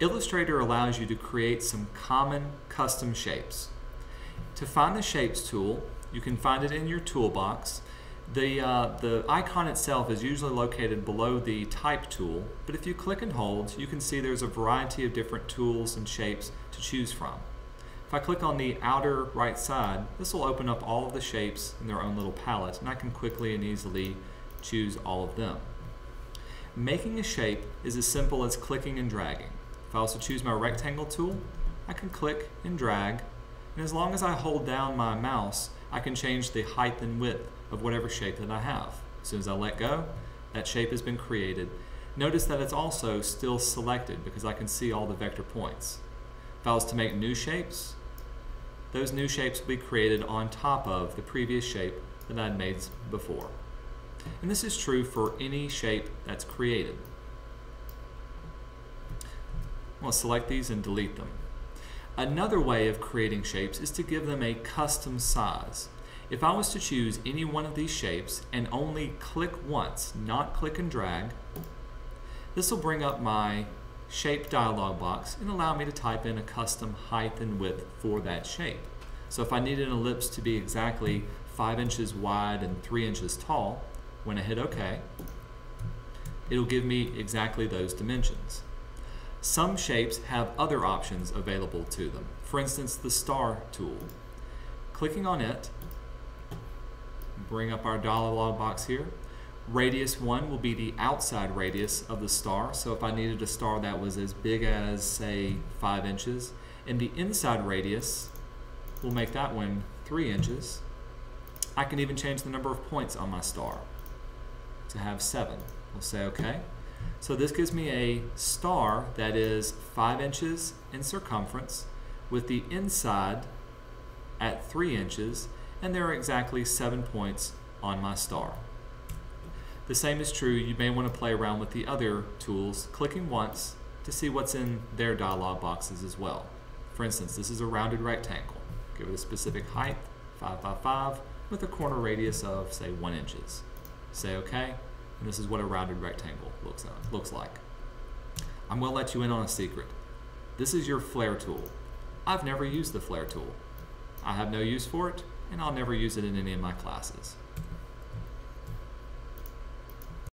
Illustrator allows you to create some common custom shapes. To find the Shapes tool, you can find it in your toolbox. The icon itself is usually located below the Type tool, but if you click and hold, you can see there's a variety of different tools and shapes to choose from. If I click on the outer right side, this will open up all of the shapes in their own little palette, and I can quickly and easily choose all of them. Making a shape is as simple as clicking and dragging. If I also choose my rectangle tool, I can click and drag, and as long as I hold down my mouse, I can change the height and width of whatever shape that I have. As soon as I let go, that shape has been created. Notice that it's also still selected because I can see all the vector points. If I was to make new shapes, those new shapes will be created on top of the previous shape that I'd made before. And this is true for any shape that's created. I'll select these and delete them. Another way of creating shapes is to give them a custom size. If I was to choose any one of these shapes and only click once, not click and drag, this will bring up my shape dialog box and allow me to type in a custom height and width for that shape. So if I needed an ellipse to be exactly 5 inches wide and 3 inches tall, when I hit OK, it'll give me exactly those dimensions. Some shapes have other options available to them. For instance, the star tool. Clicking on it, bring up our dialog box here. Radius 1 will be the outside radius of the star. So if I needed a star that was as big as, say, 5 inches, and the inside radius will make that one 3 inches. I can even change the number of points on my star to have 7. We'll say OK. So this gives me a star that is 5 inches in circumference with the inside at 3 inches, and there are exactly 7 points on my star. The same is true, you may want to play around with the other tools, clicking once to see what's in their dialog boxes as well. For instance, this is a rounded rectangle. Give it a specific height, 5 by 5, with a corner radius of, say, 1 inches. Say OK. And this is what a rounded rectangle looks like. I'm going to let you in on a secret. This is your flare tool. I've never used the flare tool. I have no use for it, and I'll never use it in any of my classes.